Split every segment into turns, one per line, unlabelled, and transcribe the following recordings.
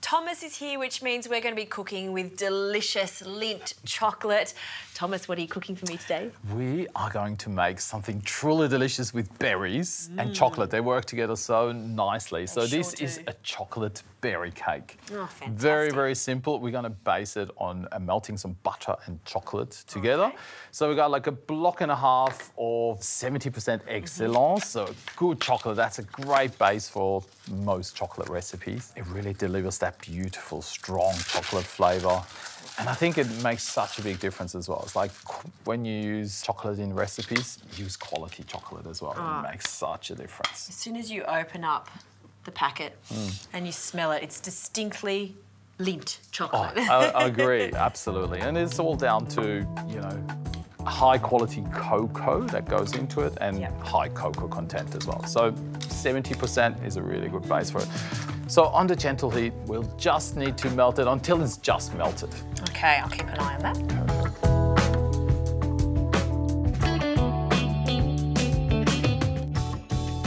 Thomas is here, which means we're going to be cooking with delicious Lindt chocolate. Thomas, what are you cooking for me today?
We are going to make something truly delicious with berries and chocolate. They work together so nicely. So this is a chocolate berry cake. Oh, fantastic. Very, very simple. We're going to base it on melting some butter and chocolate together. Okay. So we've got like a block and a half of 70% excellence. So good chocolate. That's a great base for most chocolate recipes. It really delivers that beautiful, strong chocolate flavour. And I think it makes such a big difference as well. It's like when you use chocolate in recipes, use quality chocolate as well. It makes such a difference.
As soon as you open up the packet and you smell it, it's distinctly Lindt chocolate.
Oh, I agree, absolutely. And it's all down to, you know, high quality cocoa that goes into it and high cocoa content as well. So 70% is a really good base for it. So under gentle heat, we'll just need to melt it until it's just melted.
Okay, I'll keep an eye on that.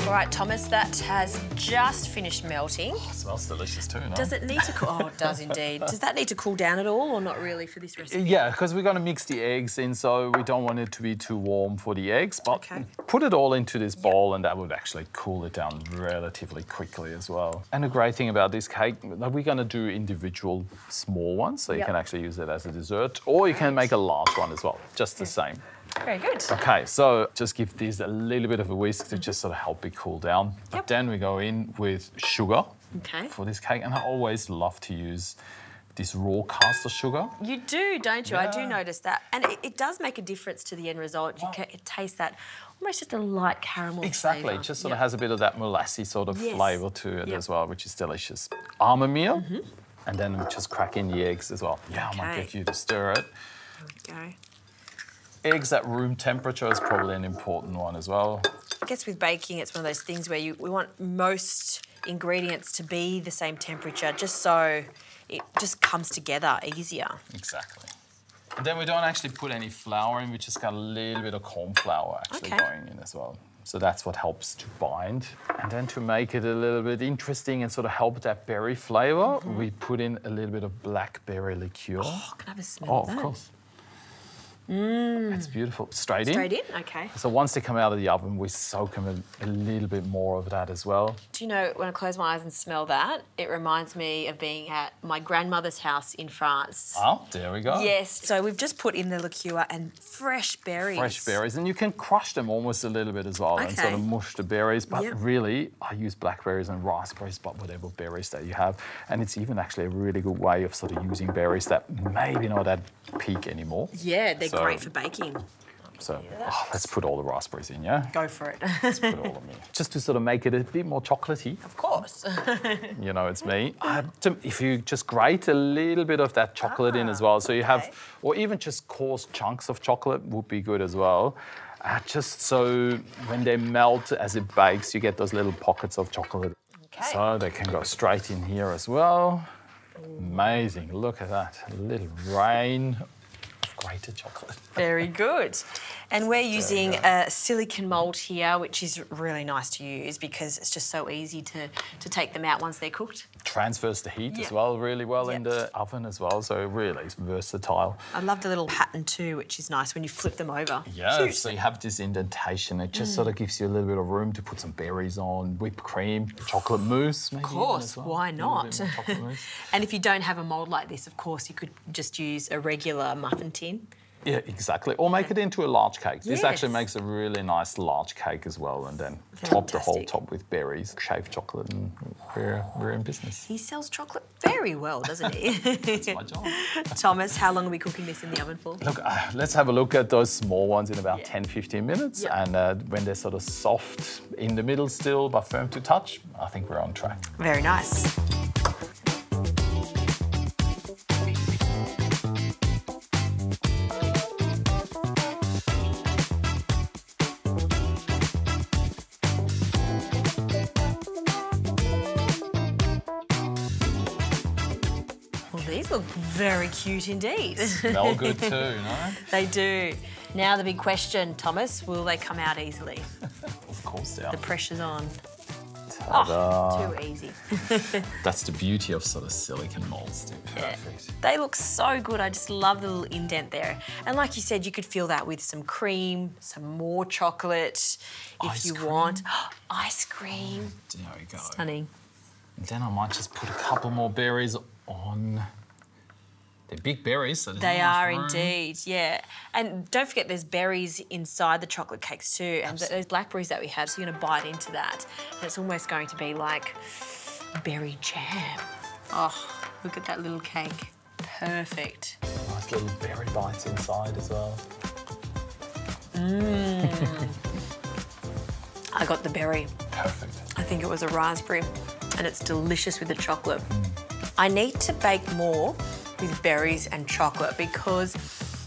All right, Thomas, that has just finished melting.
Oh, it smells delicious too, no?
Does it need to cool? Oh, it does indeed. Does that need to cool down at all or not really for this recipe?
Yeah, because we're going to mix the eggs in, so we don't want it to be too warm for the eggs. But put it all into this bowl and that would actually cool it down relatively quickly as well. And the great thing about this cake, we're going to do individual small ones, so you can actually use it as a dessert, or you can make a large one as well, just the same.
Very good.
Okay, so just give this a little bit of a whisk to just sort of help it cool down. But then we go in with sugar for this cake. And I always love to use this raw caster sugar. You
do, don't you? Yeah. I do notice that. And it does make a difference to the end result. It tastes that almost just a light caramel flavour.
It just sort of has a bit of that molassy sort of flavour to it as well, which is delicious. Almond meal, and then we just crack in the eggs as well. Yeah, I might get you to stir it.
There we go.
Eggs at room temperature is probably an important one as well.
I guess with baking, it's one of those things where we want most ingredients to be the same temperature just so it just comes together easier.
Exactly. And then we don't actually put any flour in, we just got a little bit of corn flour actually going in as well. So that's what helps to bind. And then to make it a little bit interesting and sort of help that berry flavour, we put in a little bit of blackberry liqueur.
Oh, can I have a smell of that?
Of course. It's beautiful. Straight in?
Straight in, okay.
So once they come out of the oven, we soak them a little bit more of that as well.
Do you know, when I close my eyes and smell that, it reminds me of being at my grandmother's house in France.
Oh, there we go.
Yes, so we've just put in the liqueur and fresh berries.
Fresh berries, and you can crush them almost a little bit as well and sort of mush the berries. But really, I use blackberries and raspberries, but whatever berries that you have. And it's even actually a really good way of sort of using berries that maybe not at peak anymore.
Yeah, they're great for baking.
So let's put all the raspberries in, yeah?
Go for it.
Let's put all of them in. Just to sort of make it a bit more chocolatey.
Of course.
You know, it's me. If you just grate a little bit of that chocolate in as well, so you have, or even just coarse chunks of chocolate would be good as well. Just so when they melt as it bakes, you get those little pockets of chocolate. Okay. So they can go straight in here as well. Amazing, look at that, a little rain of grated chocolate.
Very good. And we're using a silicone mould here, which is really nice to use because it's just so easy to take them out once they're cooked.
Transfers the heat as well really well in the oven as well, so really it's versatile.
I love the little pattern too, which is nice when you flip them over.
Yeah, so you have this indentation. It just sort of gives you a little bit of room to put some berries on, whipped cream, chocolate mousse maybe.
Of course, why not? And if you don't have a mould like this, of course, you could just use a regular muffin tin.
Yeah, exactly. Or make it into a large cake. This actually makes a really nice large cake as well, and then top the whole top with berries, shaved chocolate, and we're in business.
He sells chocolate very well, doesn't he?
That's my job.
Thomas, how long are we cooking this in the oven for?
Look, let's have a look at those small ones in about 10-15 minutes, and when they're sort of soft in the middle still, but firm to touch, I think we're on track.
Very nice. These look very cute indeed.
Smell good too, no?
They do. Now the big question, Thomas, will they come out easily?
Of course they are.
The pressure's on. Oh, too easy.
That's the beauty of sort of silicone molds. They're perfect.
Yeah. They look so good. I just love the little indent there. And like you said, you could fill that with some cream, some more chocolate if you want. Ice cream.
There we go.
Stunning.
And then I might just put a couple more berries on. They're big berries, so
they are indeed, yeah. And don't forget there's berries inside the chocolate cakes too, and those blackberries that we had, so you're gonna bite into that. And it's almost going to be like berry jam. Oh, look at that little cake. Perfect.
Nice little berry bites inside as well.
I got the berry.
Perfect.
I think it was a raspberry, and it's delicious with the chocolate. I need to bake more with berries and chocolate because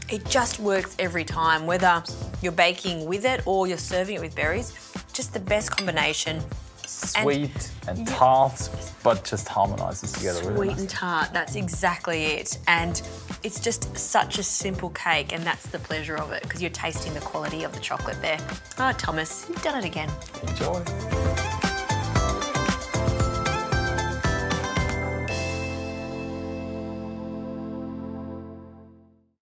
it just works every time, whether you're baking with it or you're serving it with berries, just the best combination.
Sweet and tart, but just harmonises together really nicely.
Sweet and tart, that's exactly it. And it's just such a simple cake, and that's the pleasure of it because you're tasting the quality of the chocolate there. Oh, Thomas, you've done it again.
Enjoy.